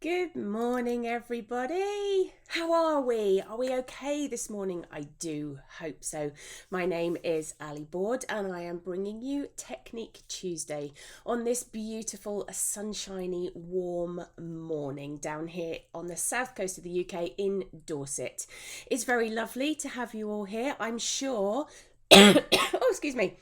Good morning, everybody. How are we? Are we okay this morning? I do hope so. My name is Ali Board, and I am bringing you Technique Tuesday on this beautiful, sunshiny, warm morning down here on the south coast of the UK in Dorset. It's very lovely to have you all here. I'm sure. Oh, excuse me.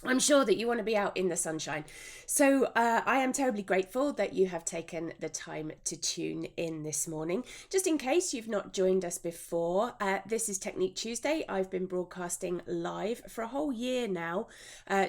I'm sure that you want to be out in the sunshine. So I am terribly grateful that you have taken the time to tune in this morning. Just in case you've not joined us before, this is Technique Tuesday. I've been broadcasting live for a whole year now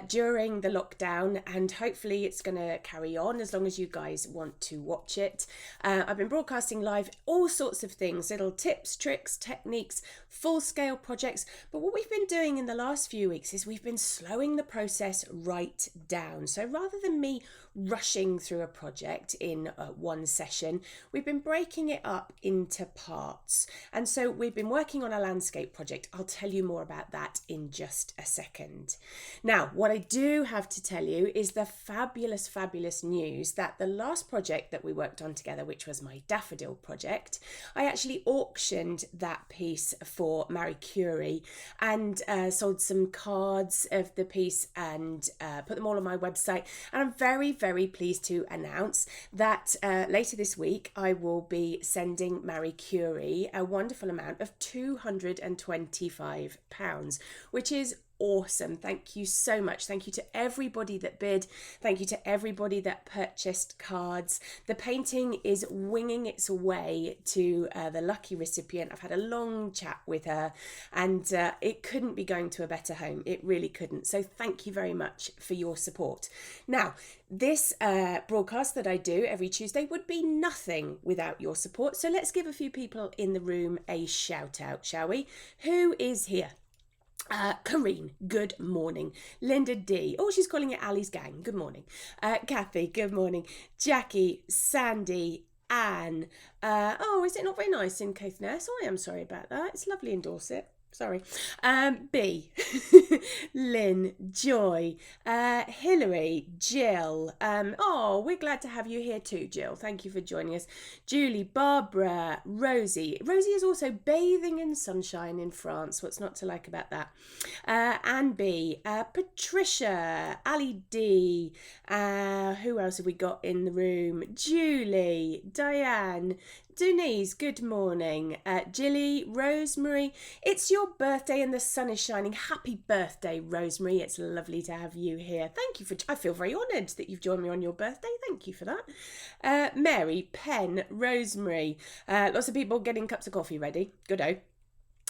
during the lockdown, and hopefully it's going to carry on as long as you guys want to watch it. I've been broadcasting live all sorts of things, little tips, tricks, techniques, full-scale projects. But what we've been doing in the last few weeks is we've been slowing the process right down. So rather than me rushing through a project in one session, we've been breaking it up into parts. And so we've been working on a landscape project. I'll tell you more about that in just a second. Now, what I do have to tell you is the fabulous, fabulous news that the last project that we worked on together, which was my daffodil project, I actually auctioned that piece for Marie Curie and sold some cards of the piece and put them all on my website. And I'm very, very pleased to announce that later this week I will be sending Marie Curie a wonderful amount of £225, which is awesome. Thank you so much. Thank you to everybody that bid. Thank you to everybody that purchased cards. The painting is winging its way to the lucky recipient. I've had a long chat with her, and it couldn't be going to a better home. It really couldn't. So thank you very much for your support. Now, this broadcast that I do every Tuesday would be nothing without your support. So let's give a few people in the room a shout out, shall we? Who is here? Kareen, good morning. Linda D. Oh, she's calling it Ali's gang. Good morning. Kathy, good morning. Jackie, Sandy, Anne. Is it not very nice in Caithness? I am sorry about that. It's lovely in Dorset. Sorry. B. Lynn, Joy, Hilary, Jill. We're glad to have you here too, Jill. Thank you for joining us. Julie, Barbara, Rosie. Rosie is also bathing in sunshine in France. What's not to like about that? Anne B, Patricia, Ali D. Who else have we got in the room? Julie, Diane, Denise, good morning. Jilly, Rosemary, it's your birthday and the sun is shining. Happy birthday, Rosemary. It's lovely to have you here. Thank you I feel very honoured that you've joined me on your birthday. Thank you for that. Mary, Pen, Rosemary, lots of people getting cups of coffee ready. Good-o.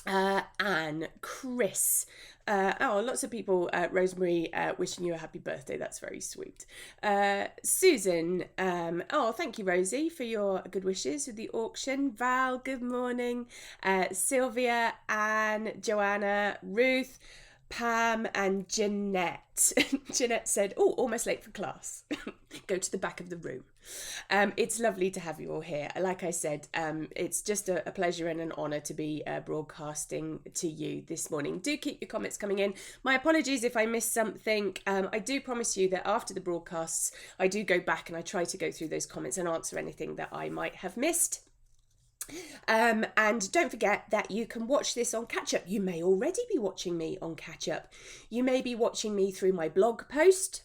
Anne, Chris, lots of people, Rosemary, wishing you a happy birthday. That's very sweet. Susan, thank you, Rosie, for your good wishes with the auction. Val, good morning. Sylvia, Anne, Joanna, Ruth, Pam and Jeanette. Jeanette said, almost late for class. Go to the back of the room. It's lovely to have you all here. Like I said, it's just a pleasure and an honour to be broadcasting to you this morning. Do keep your comments coming in. My apologies if I missed something. I do promise you that after the broadcasts, I do go back and I try to go through those comments and answer anything that I might have missed. And don't forget that you can watch this on catch up. You may already be watching me on catch up. You may be watching me through my blog post,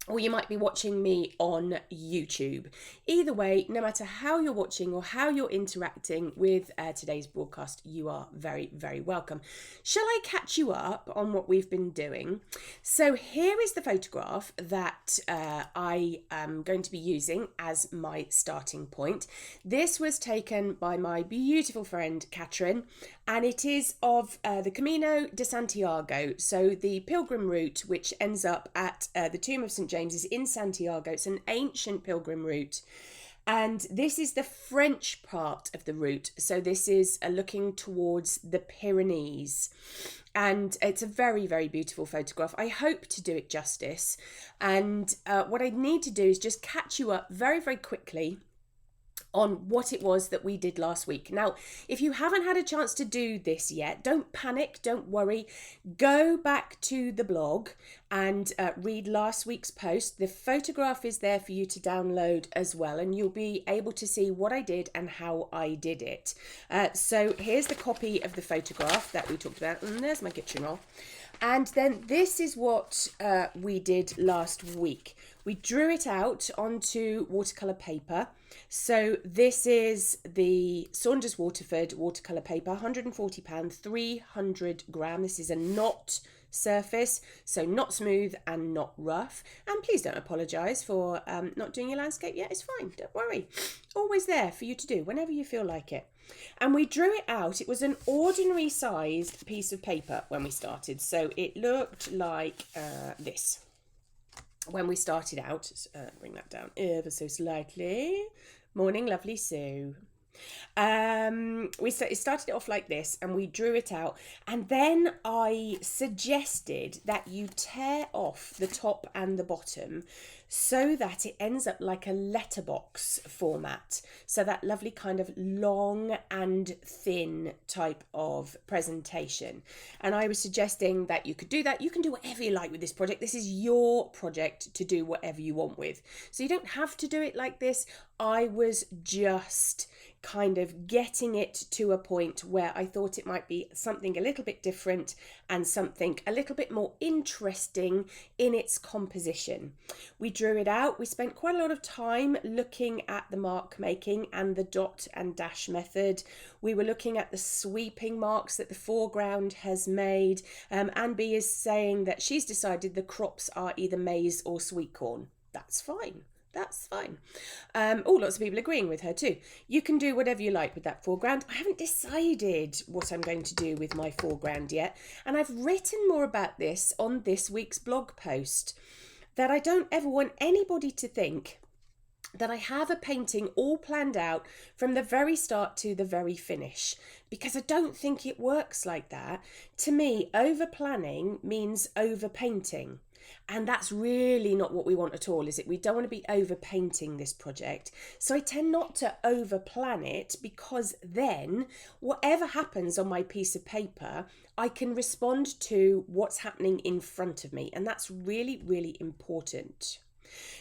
or you might be watching me on YouTube. Either way, no matter how you're watching or how you're interacting with today's broadcast, you are very, very welcome. Shall I catch you up on what we've been doing? So here is the photograph that I am going to be using as my starting point. This was taken by my beautiful friend, Catherine, and it is of the Camino de Santiago, so the pilgrim route which ends up at the tomb of St. James's in Santiago. It's an ancient pilgrim route, and this is the French part of the route, so this is looking towards the Pyrenees, and it's a very, very beautiful photograph. I hope to do it justice, and what I need to do is just catch you up very, very quickly on what it was that we did last week. Now, if you haven't had a chance to do this yet, don't panic, don't worry. Go back to the blog and read last week's post. The photograph is there for you to download as well, and you'll be able to see what I did and how I did it. So here's the copy of the photograph that we talked about, and there's my kitchen roll. And then this is what we did last week. We drew it out onto watercolour paper. So this is the Saunders Waterford watercolour paper, £140, 300 gram. This is a knot surface, so not smooth and not rough. And please don't apologise for not doing your landscape yet. It's fine, don't worry. Always there for you to do whenever you feel like it. And we drew it out. It was an ordinary sized piece of paper when we started. So it looked like this when we started out. Bring that down ever so slightly. Morning, lovely Sue. It started it off like this, and we drew it out, and then I suggested that you tear off the top and the bottom so that it ends up like a letterbox format, so that lovely kind of long and thin type of presentation. And I was suggesting that you could do that. You can do whatever you like with this project. This is your project to do whatever you want with, so you don't have to do it like this. I was just kind of getting it to a point where I thought it might be something a little bit different and something a little bit more interesting in its composition. We drew it out. We spent quite a lot of time looking at the mark making and the dot and dash method. We were looking at the sweeping marks that the foreground has made. Anne B is saying that she's decided the crops are either maize or sweet corn. That's fine. That's fine. Lots of people agreeing with her too. You can do whatever you like with that foreground. I haven't decided what I'm going to do with my foreground yet. And I've written more about this on this week's blog post, that I don't ever want anybody to think that I have a painting all planned out from the very start to the very finish, because I don't think it works like that. To me, over planning means over painting. And that's really not what we want at all, is it? We don't want to be over painting this project. So I tend not to over plan it, because then whatever happens on my piece of paper, I can respond to what's happening in front of me. And that's really, really important.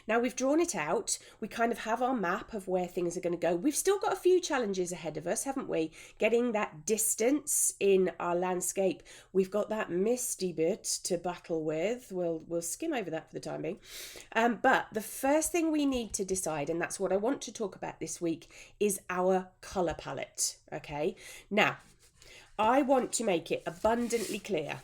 Now we've drawn it out, we kind of have our map of where things are going to go. We've still got a few challenges ahead of us, haven't we? Getting that distance in our landscape. We've got that misty bit to battle with. We'll skim over that for the time being. But the first thing we need to decide, and that's what I want to talk about this week, is our colour palette. Okay, now I want to make it abundantly clear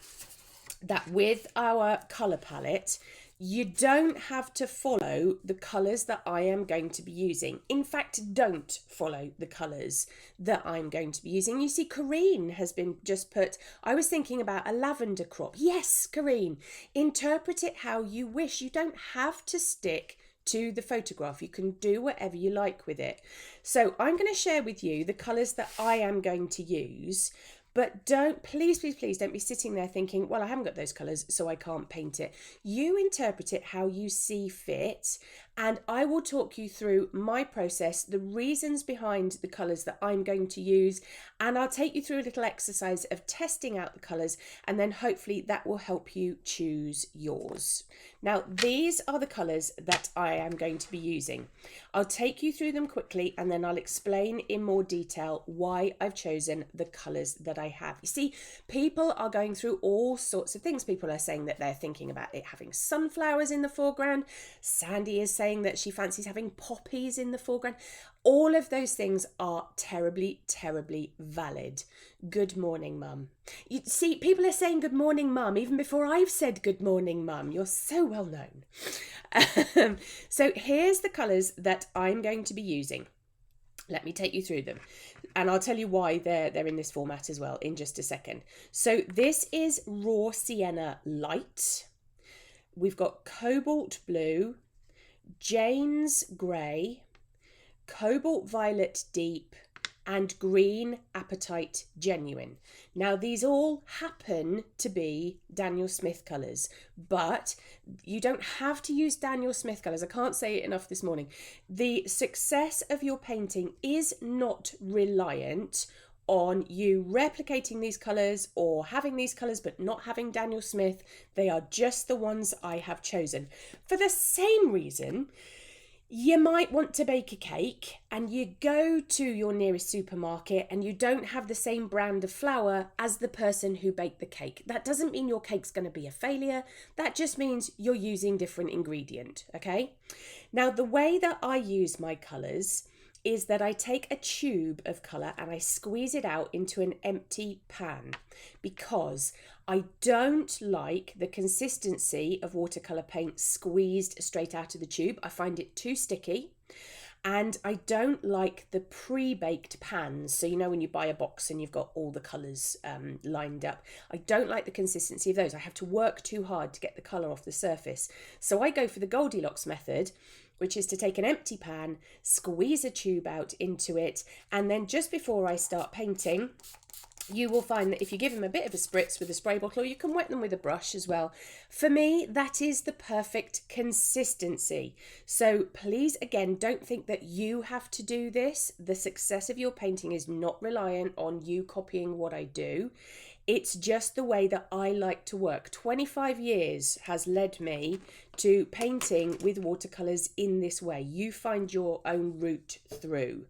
that with our colour palette, you don't have to follow the colours that I am going to be using. In fact, don't follow the colours that I'm going to be using. You see, Corrine has been just put, I was thinking about a lavender crop. Yes, Corrine, interpret it how you wish. You don't have to stick to the photograph. You can do whatever you like with it. So I'm going to share with you the colours that I am going to use. But please don't be sitting there thinking, well, I haven't got those colours, so I can't paint it. You interpret it how you see fit, and I will talk you through my process, the reasons behind the colours that I'm going to use, and I'll take you through a little exercise of testing out the colours, and then hopefully that will help you choose yours. Now, these are the colours that I am going to be using. I'll take you through them quickly, and then I'll explain in more detail why I've chosen the colours that I have. You see, people are going through all sorts of things. People are saying that they're thinking about it having sunflowers in the foreground. Sandy is saying that she fancies having poppies in the foreground. All of those things are terribly, terribly valid. Good morning, Mum. You see, people are saying good morning, Mum, even before I've said good morning, Mum. You're so well known. So here's the colours that I'm going to be using. Let me take you through them, and I'll tell you why they're in this format as well in just a second. So this is Raw Sienna Light. We've got Cobalt Blue, Jane's Grey, Cobalt Violet Deep, and green Apatite Genuine. Now, these all happen to be Daniel Smith colours, but you don't have to use Daniel Smith colours. I can't say it enough this morning. The success of your painting is not reliant on you replicating these colours or having these colours but not having Daniel Smith. They are just the ones I have chosen. For the same reason, you might want to bake a cake and you go to your nearest supermarket and you don't have the same brand of flour as the person who baked the cake. That doesn't mean your cake's going to be a failure. That just means you're using different ingredient, okay? Now, the way that I use my colours is that I take a tube of colour and I squeeze it out into an empty pan, because I don't like the consistency of watercolour paint squeezed straight out of the tube. I find it too sticky, and I don't like the pre-baked pans. So you know when you buy a box and you've got all the colours lined up, I don't like the consistency of those. I have to work too hard to get the colour off the surface. So I go for the Goldilocks method, which is to take an empty pan, squeeze a tube out into it, and then just before I start painting, you will find that if you give them a bit of a spritz with a spray bottle, or you can wet them with a brush as well. For me, that is the perfect consistency. So please, again, don't think that you have to do this. The success of your painting is not reliant on you copying what I do. It's just the way that I like to work. 25 years has led me to painting with watercolours in this way. You find your own route through.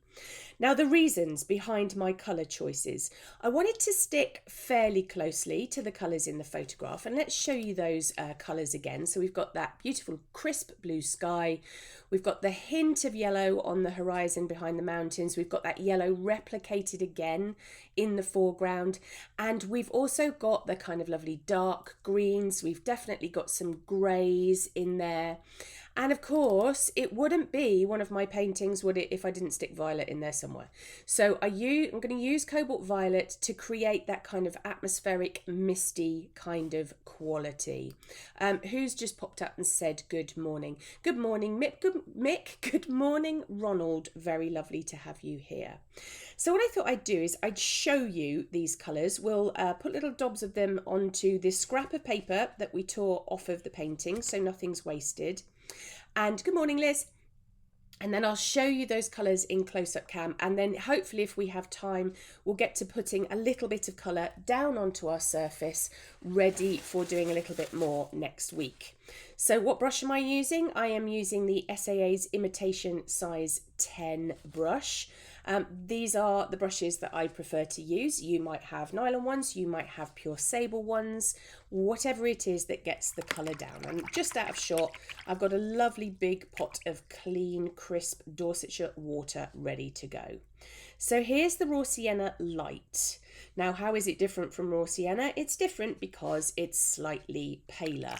Now, the reasons behind my colour choices. I wanted to stick fairly closely to the colours in the photograph, and let's show you those colours again. So we've got that beautiful crisp blue sky. We've got the hint of yellow on the horizon behind the mountains. We've got that yellow replicated again in the foreground. And we've also got the kind of lovely dark greens. We've definitely got some greys in there. And of course, it wouldn't be one of my paintings, would it, if I didn't stick violet in there somewhere. So I'm going to use cobalt violet to create that kind of atmospheric, misty kind of quality. Who's just popped up and said good morning? Good morning, Mick. Good morning, Ronald. Very lovely to have you here. So what I thought I'd do is I'd show you these colours. We'll put little dobs of them onto this scrap of paper that we tore off of the painting, so nothing's wasted. And good morning, Liz. And then I'll show you those colours in close-up cam, and then hopefully if we have time we'll get to putting a little bit of colour down onto our surface, ready for doing a little bit more next week. So what brush am I using? I am using the SAA's Imitation Size 10 brush. These are the brushes that I prefer to use. You might have nylon ones, you might have pure sable ones, whatever it is that gets the colour down. And just out of shot, I've got a lovely big pot of clean, crisp Dorsetshire water ready to go. So here's the Raw Sienna Light. Now, how is it different from Raw Sienna? It's different because it's slightly paler.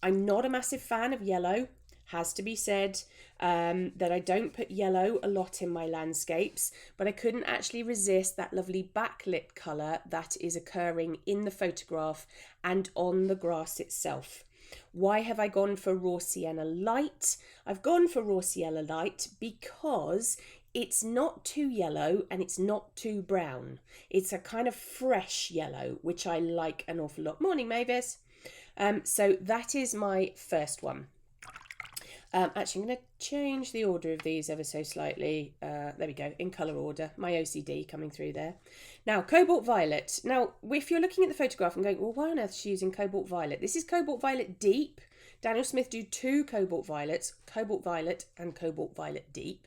I'm not a massive fan of yellow. Has to be said, that I don't put yellow a lot in my landscapes, but I couldn't actually resist that lovely backlit colour that is occurring in the photograph and on the grass itself. Why have I gone for Raw Sienna Light? I've gone for Raw Sienna Light because it's not too yellow and it's not too brown. It's a kind of fresh yellow, which I like an awful lot. Morning, Mavis. So that is my first one. Actually, I'm going to change the order of these ever so slightly. There we go, in colour order. My OCD coming through there. Now, Cobalt Violet. Now, if you're looking at the photograph and going, well, why on earth is she using Cobalt Violet? This is Cobalt Violet Deep. Daniel Smith do two Cobalt Violets, Cobalt Violet and Cobalt Violet Deep.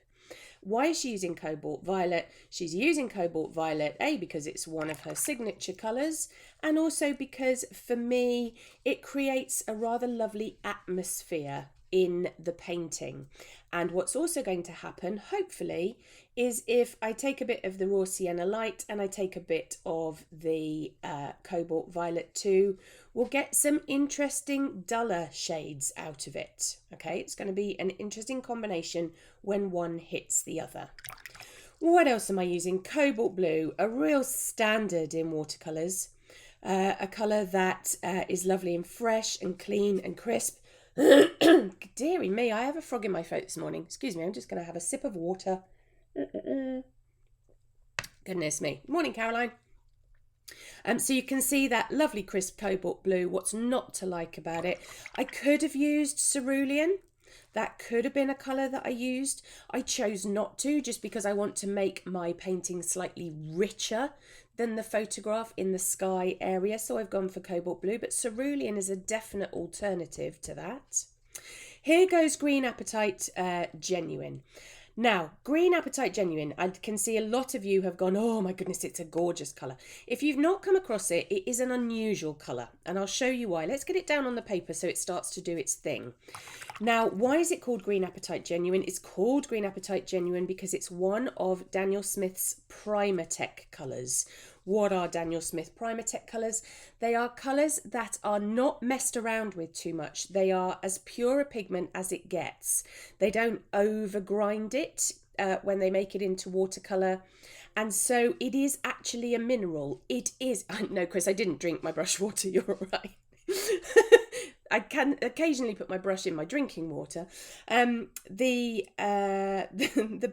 Why is she using Cobalt Violet? She's using Cobalt Violet, A, because it's one of her signature colours, and also because, for me, it creates a rather lovely atmosphere in the painting. And what's also going to happen, hopefully, is if I take a bit of the Raw Sienna Light and I take a bit of the Cobalt Violet too, we'll get some interesting duller shades out of it. Okay, it's going to be an interesting combination when one hits the other. What else am I using? Cobalt Blue, a real standard in watercolours. A colour that is lovely and fresh and clean and crisp. Dearie me, I have a frog in my throat this morning. Excuse me, I'm just going to have a sip of water. Goodness me. Morning, Caroline. So you can see that lovely crisp cobalt blue. What's not to like about it? I could have used cerulean. That could have been a colour that I used. I chose not to, just because I want to make my painting slightly richer than the photograph in the sky area. So I've gone for cobalt blue, but cerulean is a definite alternative to that. Here goes Green Apatite Genuine. Now, Green Apatite Genuine, I can see a lot of you have gone, oh my goodness, it's a gorgeous colour. If you've not come across it, it is an unusual colour, and I'll show you why. Let's get it down on the paper so it starts to do its thing. Now, why is it called Green Apatite Genuine? It's called Green Apatite Genuine because it's one of Daniel Smith's Primatech colours. What are Daniel Smith Primatech colours? They are colours that are not messed around with too much. They are as pure a pigment as it gets. They don't over-grind it when they make it into watercolour. And so it is actually a mineral. It is... No, Chris, I didn't drink my brush water. You're all right. I can occasionally put my brush in my drinking water. The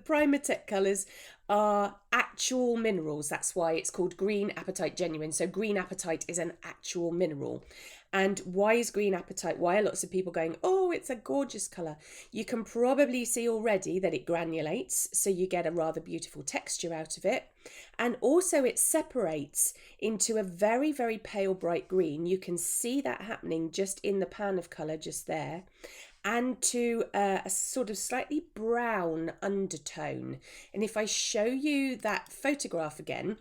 Primatech colours are actual minerals. That's why it's called Green Apatite Genuine. So green apatite is an actual mineral. And why is green apatite? Why are lots of people going, oh, it's a gorgeous colour? You can probably see already that it granulates, so you get a rather beautiful texture out of it. And also it separates into a very, very pale bright green. You can see that happening just in the pan of colour just there. And to a sort of slightly brown undertone. And if I show you that photograph again,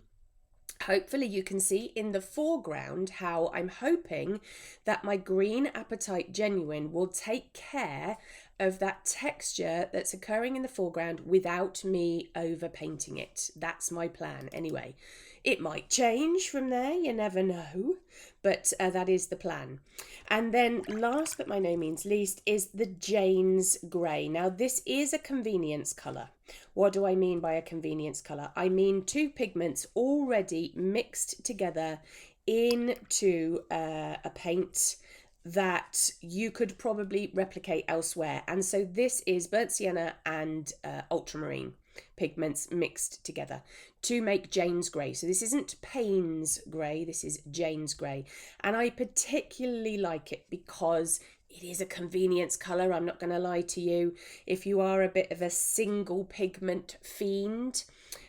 hopefully you can see in the foreground how I'm hoping that my Green Apatite Genuine will take care of that texture that's occurring in the foreground without me overpainting it. That's my plan anyway. It might change from there, you never know, but that is the plan. And then last but by no means least is the Jane's Grey. Now this is a convenience colour. What do I mean by a convenience colour? I mean two pigments already mixed together into a paint that you could probably replicate elsewhere. And so this is burnt sienna and ultramarine pigments mixed together to make Jane's Grey. So this isn't Payne's Grey, this is Jane's Grey. And I particularly like it because it is a convenience colour, I'm not going to lie to you. If you are a bit of a single pigment fiend,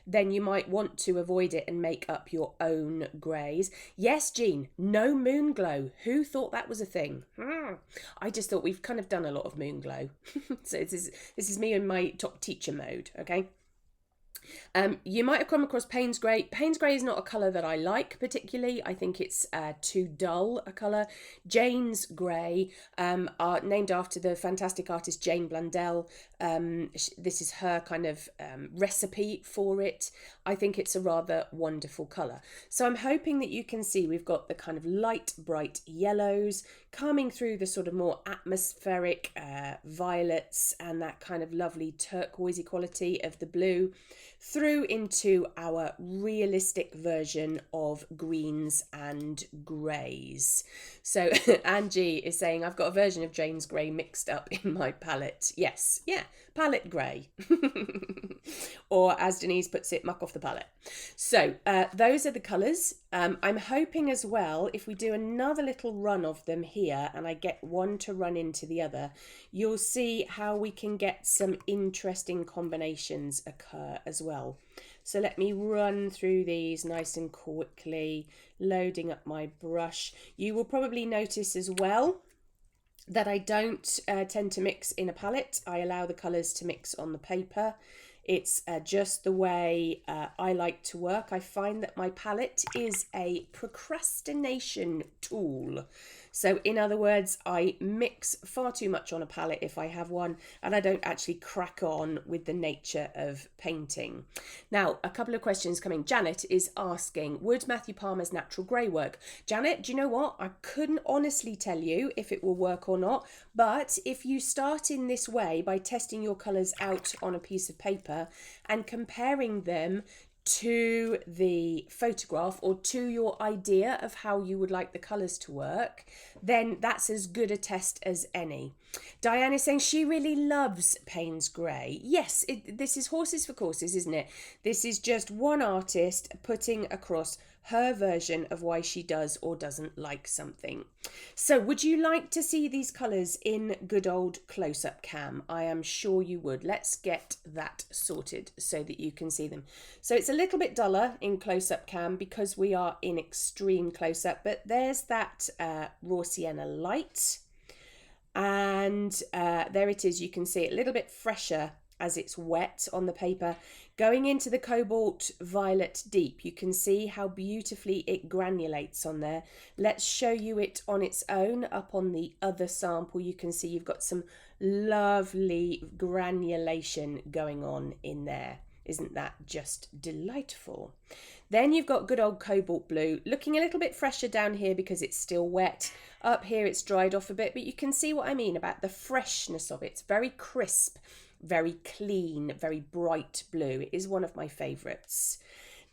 then you might want to avoid it and make up your own greys. Yes, Jean, no moon glow. Who thought that was a thing? I just thought we've kind of done a lot of moon glow. So this is me in my top teacher mode, okay? You might have come across Payne's Grey. Payne's Grey is not a colour that I like particularly. I think it's too dull a colour. Jane's Grey are named after the fantastic artist Jane Blundell. This is her kind of recipe for it. I think it's a rather wonderful colour. So I'm hoping that you can see we've got the kind of light, bright yellows coming through the sort of more atmospheric violets and that kind of lovely turquoisey quality of the blue through into our realistic version of greens and greys. So Angie is saying, I've got a version of Jane's Grey mixed up in my palette. Yes, yeah, palette grey. Or as Denise puts it, muck off the palette. So those are the colours. I'm hoping as well, if we do another little run of them here and I get one to run into the other, you'll see how we can get some interesting combinations occur as well. So let me run through these nice and quickly, loading up my brush. You will probably notice as well that I don't tend to mix in a palette. I allow the colours to mix on the paper. It's just the way I like to work. I find that my palette is a procrastination tool. So in other words, I mix far too much on a palette if I have one, and I don't actually crack on with the nature of painting. Now, a couple of questions coming. Janet is asking, would Matthew Palmer's natural grey work? Janet, do you know what? I couldn't honestly tell you if it will work or not, but if you start in this way by testing your colours out on a piece of paper and comparing them to the photograph or to your idea of how you would like the colours to work, then that's as good a test as any. Diane is saying she really loves Payne's Grey. Yes, this is horses for courses, isn't it? This is just one artist putting across her version of why she does or doesn't like something. So would you like to see these colours in good old close-up cam? I am sure you would. Let's get that sorted so that you can see them. So it's a little bit duller in close-up cam because we are in extreme close-up, but there's that raw sienna light. And there it is. You can see it a little bit fresher as it's wet on the paper. Going into the cobalt violet deep, you can see how beautifully it granulates on there. Let's show you it on its own up on the other sample. You can see you've got some lovely granulation going on in there. Isn't that just delightful? Then you've got good old cobalt blue, looking a little bit fresher down here because it's still wet. Up here it's dried off a bit, but you can see what I mean about the freshness of it. It's very crisp, very clean, very bright blue. It is one of my favourites.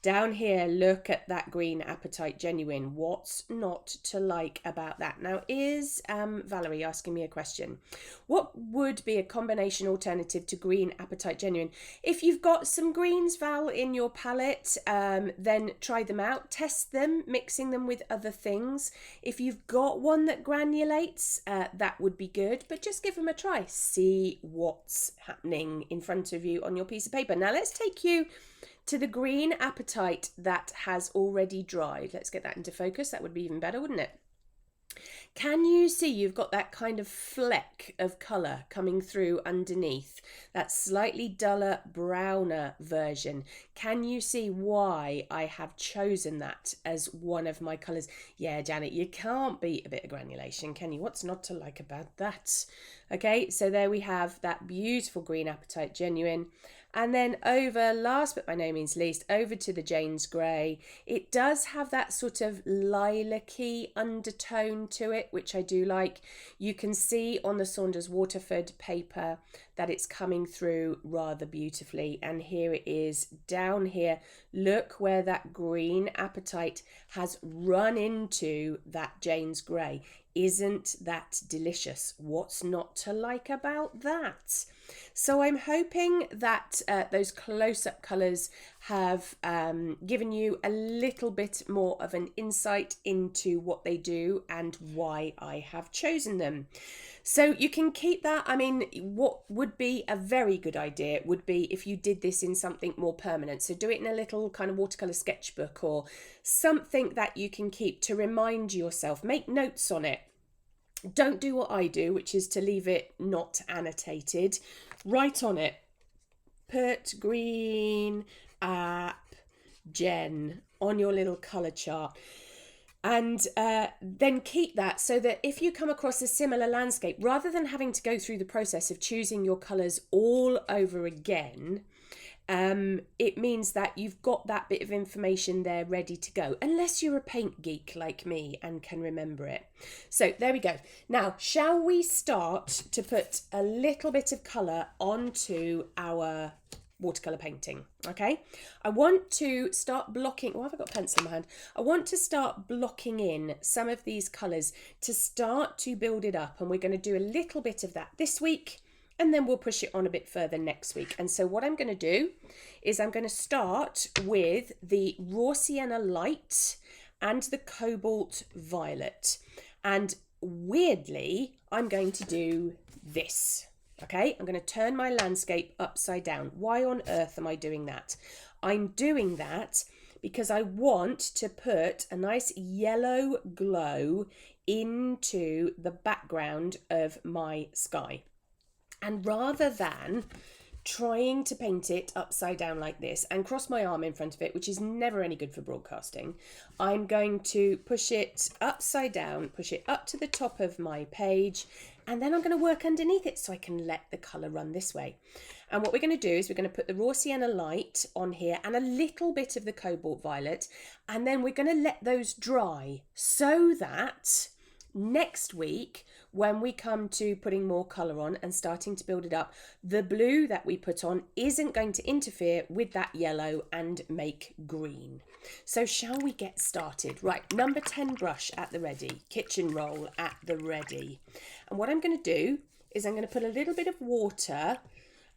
Down here, look at that green Appetite Genuine. What's not to like about that? Now, is Valerie asking me a question? What would be a combination alternative to green Appetite Genuine? If you've got some greens, Val, in your palette, then try them out. Test them, mixing them with other things. If you've got one that granulates, that would be good. But just give them a try. See what's happening in front of you on your piece of paper. Now, let's take you to the green Appetite that has already dried. Let's get that into focus. That would be even better, wouldn't it? Can you see you've got that kind of fleck of colour coming through underneath, that slightly duller, browner version? Can you see why I have chosen that as one of my colours? Yeah, Janet, you can't beat a bit of granulation, can you? What's not to like about that? Okay, so there we have that beautiful green Appetite Genuine. And then over, last but by no means least, over to the Jane's Grey. It does have that sort of lilac-y undertone to it, which I do like. You can see on the Saunders Waterford paper that it's coming through rather beautifully. And here it is down here. Look where that green Appetite has run into that Jane's Grey. Isn't that delicious? What's not to like about that? So I'm hoping that those close-up colours have given you a little bit more of an insight into what they do and why I have chosen them. So you can keep that. I mean, what would be a very good idea would be if you did this in something more permanent. So do it in a little kind of watercolour sketchbook or something that you can keep to remind yourself. Make notes on it. Don't do what I do, which is to leave it not annotated. Write on it. Put green app gen on your little colour chart. And then keep that so that if you come across a similar landscape, rather than having to go through the process of choosing your colours all over again, it means that you've got that bit of information there ready to go, unless you're a paint geek like me and can remember it. So there we go. Now, shall we start to put a little bit of colour onto our watercolour painting? Okay, I want to start blocking. Oh, I've got a pencil in my hand. I want to start blocking in some of these colours to start to build it up, and we're going to do a little bit of that this week. And then we'll push it on a bit further next week. And so what I'm going to do is I'm going to start with the raw sienna light and the cobalt violet. And weirdly, I'm going to do this. Okay, I'm going to turn my landscape upside down. Why on earth am I doing that? I'm doing that because I want to put a nice yellow glow into the background of my sky. And rather than trying to paint it upside down like this and cross my arm in front of it, which is never any good for broadcasting, I'm going to push it upside down, push it up to the top of my page, and then I'm going to work underneath it so I can let the colour run this way. And what we're going to do is we're going to put the raw sienna light on here and a little bit of the cobalt violet, and then we're going to let those dry so that next week, when we come to putting more colour on and starting to build it up, the blue that we put on isn't going to interfere with that yellow and make green. So shall we get started? Right, number 10 brush at the ready, kitchen roll at the ready. And what I'm going to do is I'm going to put a little bit of water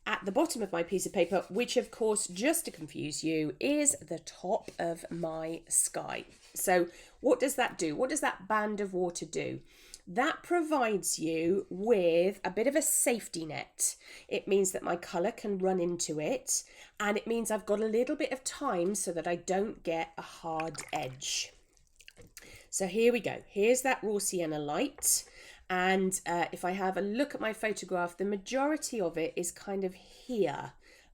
at the bottom of my piece of paper, which of course, just to confuse you, is the top of my sky. So what does that do? What does that band of water do? That provides you with a bit of a safety net. It means that my colour can run into it, and it means I've got a little bit of time so that I don't get a hard edge. So here we go. Here's that raw sienna light. And if I have a look at my photograph, the majority of it is kind of here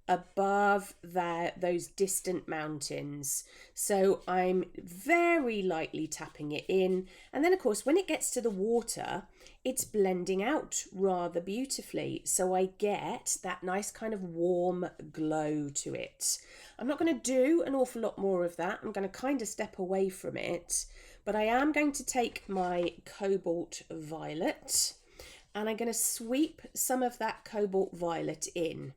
above those distant mountains. So I'm very lightly tapping it in. And then, of course, when it gets to the water, it's blending out rather beautifully. So I get that nice kind of warm glow to it. I'm not going to do an awful lot more of that. I'm going to kind of step away from it. But I am going to take my cobalt violet and I'm going to sweep some of that cobalt violet in,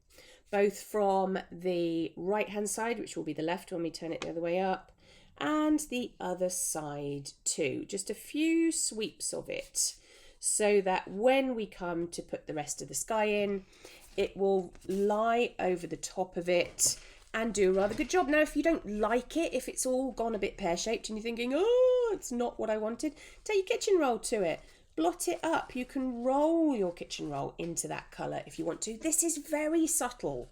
both from the right hand side, which will be the left when we turn it the other way up, and the other side too. Just a few sweeps of it so that when we come to put the rest of the sky in, it will lie over the top of it and do a rather good job. Now, if you don't like it, if it's all gone a bit pear-shaped and you're thinking, oh, it's not what I wanted, take your kitchen roll to it. Blot it up. You can roll your kitchen roll into that colour if you want to. This is very subtle,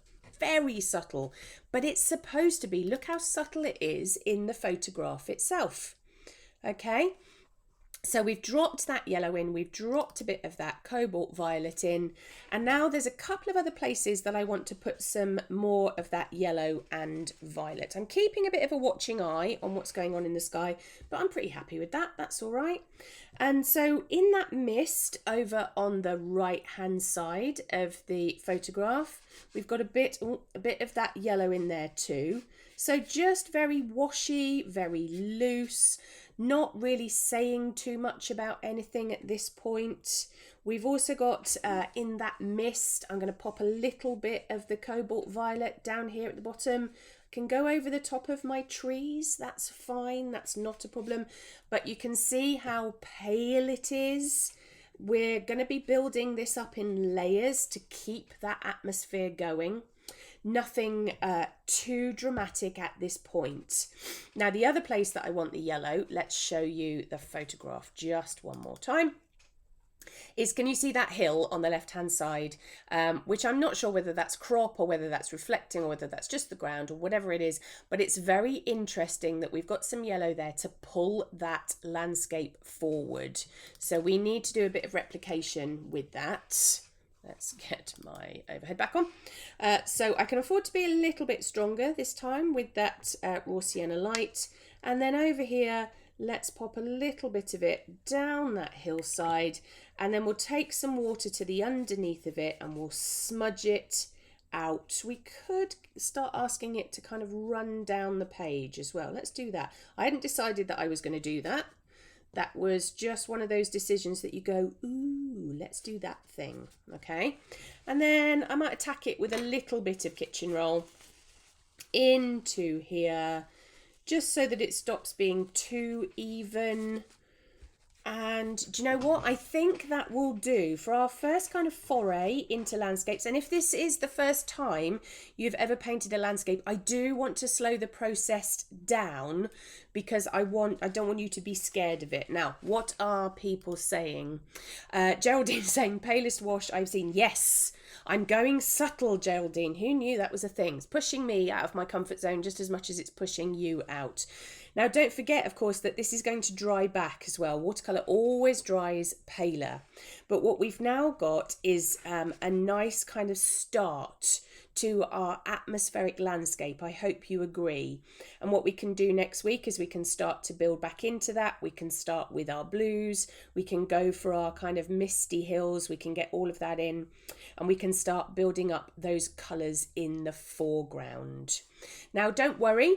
but it's supposed to be. Look how subtle it is in the photograph itself. Okay? So we've dropped that yellow in, we've dropped a bit of that cobalt violet in, and now there's a couple of other places that I want to put some more of that yellow and violet. I'm keeping a bit of a watching eye on what's going on in the sky, but I'm pretty happy with that, that's all right. And so in that mist over on the right hand side of the photograph, we've got a bit of that yellow in there too. So just very washy, very loose, not really saying too much about anything at this point. We've also got in that mist, I'm going to pop a little bit of the cobalt violet down here at the bottom. Can go over the top of my trees, that's fine, that's not a problem. But you can see how pale it is. We're going to be building this up in layers to keep that atmosphere going. Nothing too dramatic at this point. Now, the other place that I want the yellow, let's show you the photograph just one more time, is, can you see that hill on the left hand side, which I'm not sure whether that's crop or whether that's reflecting or whether that's just the ground or whatever it is, but it's very interesting that we've got some yellow there to pull that landscape forward. So we need to do a bit of replication with that. Let's get my overhead back on. So I can afford to be a little bit stronger this time with that raw sienna light. And then over here, let's pop a little bit of it down that hillside. And then we'll take some water to the underneath of it and we'll smudge it out. We could start asking it to kind of run down the page as well. Let's do that. I hadn't decided that I was going to do that. That was just one of those decisions that you go, ooh, let's do that thing, okay? And then I might attack it with a little bit of kitchen roll into here, just so that it stops being too even. And do you know what? I think that will do for our first kind of foray into landscapes. And if this is the first time you've ever painted a landscape, I do want to slow the process down because I don't want you to be scared of it. Now, what are people saying? Geraldine saying, palest wash I've seen. Yes, I'm going subtle, Geraldine. Who knew that was a thing? It's pushing me out of my comfort zone just as much as it's pushing you out. Now, don't forget, of course, that this is going to dry back as well. Watercolour always dries paler. But what we've now got is a nice kind of start to our atmospheric landscape. I hope you agree. And what we can do next week is we can start to build back into that. We can start with our blues. We can go for our kind of misty hills. We can get all of that in. And we can start building up those colours in the foreground. Now, don't worry.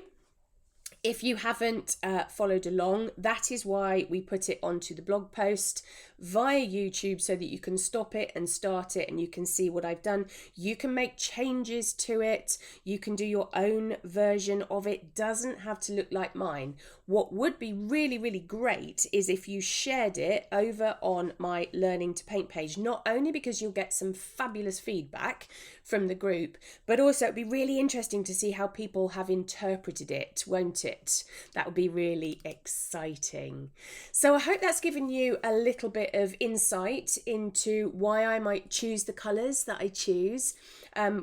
If you haven't followed along, that is why we put it onto the blog post via YouTube, so that you can stop it and start it and you can see what I've done. You can make changes to it. You can do your own version of it. Doesn't have to look like mine. What would be really, really great is if you shared it over on my Learning to Paint page, not only because you'll get some fabulous feedback from the group, but also it'd be really interesting to see how people have interpreted it, won't it? That would be really exciting. So I hope that's given you a little bit of insight into why I might choose the colours that I choose,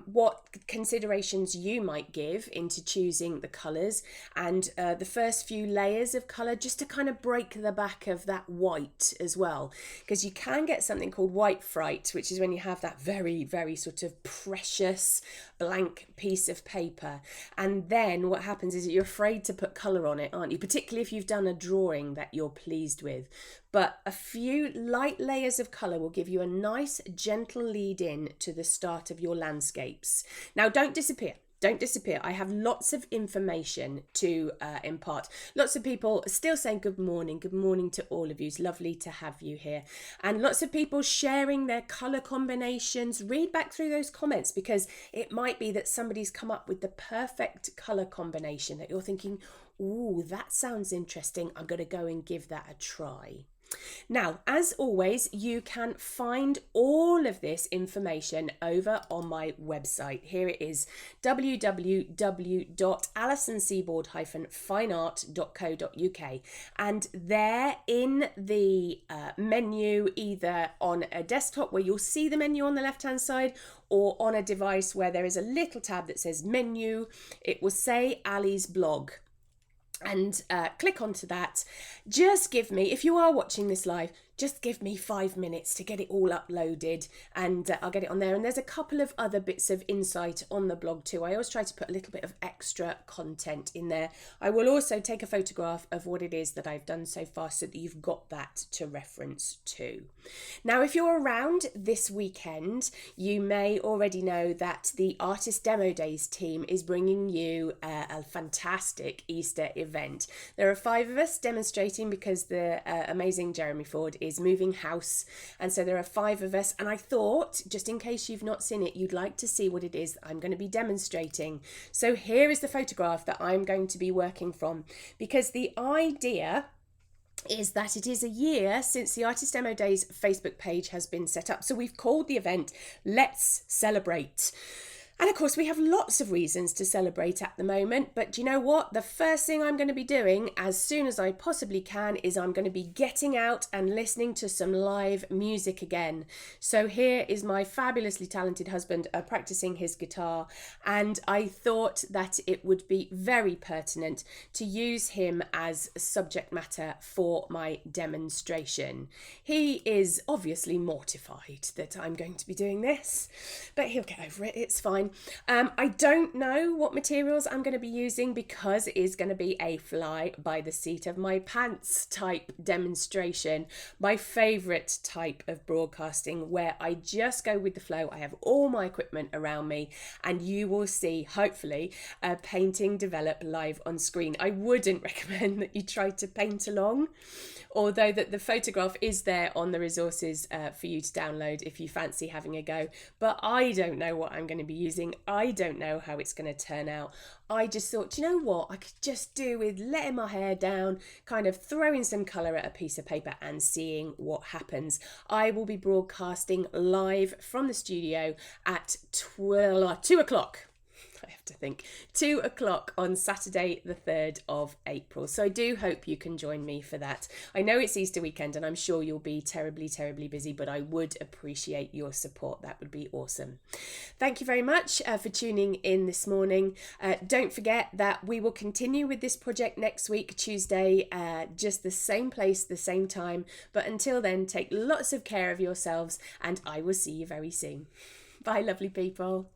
what considerations you might give into choosing the colours, and the first few layers of colour, just to kind of break the back of that white as well, because you can get something called white fright, which is when you have that very, very sort of precious blank piece of paper, and then what happens is that you're afraid to put colour on it, aren't you? Particularly if you've done a drawing that you're pleased with. But a few light layers of colour will give you a nice gentle lead in to the start of your landscapes. Now, don't disappear. Don't disappear. I have lots of information to impart. Lots of people are still saying good morning to all of you. It's lovely to have you here. And lots of people sharing their colour combinations. Read back through those comments, because it might be that somebody's come up with the perfect colour combination that you're thinking, ooh, that sounds interesting. I'm going to go and give that a try. Now, as always, you can find all of this information over on my website. Here it is, www.alisonseaboard-fineart.co.uk, and there in the menu, either on a desktop where you'll see the menu on the left hand side, or on a device where there is a little tab that says menu, it will say Ali's blog. And click onto that. Just give me, if you are watching this live, just give me 5 minutes to get it all uploaded, and I'll get it on there. And there's a couple of other bits of insight on the blog too. I always try to put a little bit of extra content in there. I will also take a photograph of what it is that I've done so far, so that you've got that to reference too. Now, if you're around this weekend, you may already know that the Artist Demo Days team is bringing you a fantastic Easter event. There are 5 of us demonstrating, because the amazing Jeremy Ford is moving house, and so there are 5 of us, and I thought, just in case you've not seen it, you'd like to see what it is that I'm going to be demonstrating. So here is the photograph that I'm going to be working from, because the idea is that it is a year since the Artist Demo Days Facebook page has been set up. So we've called the event Let's Celebrate. And of course, we have lots of reasons to celebrate at the moment, but do you know what? The first thing I'm going to be doing as soon as I possibly can is I'm going to be getting out and listening to some live music again. So here is my fabulously talented husband practicing his guitar, and I thought that it would be very pertinent to use him as subject matter for my demonstration. He is obviously mortified that I'm going to be doing this, but he'll get over it. It's fine. I don't know what materials I'm going to be using, because it is going to be a fly by the seat of my pants type demonstration, my favourite type of broadcasting, where I just go with the flow. I have all my equipment around me, and you will see, hopefully, painting develop live on screen. I wouldn't recommend that you try to paint along, although that the photograph is there on the resources for you to download if you fancy having a go. But I don't know what I'm going to be using. I don't know how it's going to turn out. I just thought, do you know what? I could just do with letting my hair down, kind of throwing some colour at a piece of paper and seeing what happens. I will be broadcasting live from the studio at 2 o'clock. I have to think, 2 o'clock on Saturday the 3rd of April. So I do hope you can join me for that. I know it's Easter weekend and I'm sure you'll be terribly, terribly busy, but I would appreciate your support. That would be awesome. Thank you very much for tuning in this morning. Don't forget that we will continue with this project next week, Tuesday, just the same place, the same time. But until then, take lots of care of yourselves, and I will see you very soon. Bye, lovely people.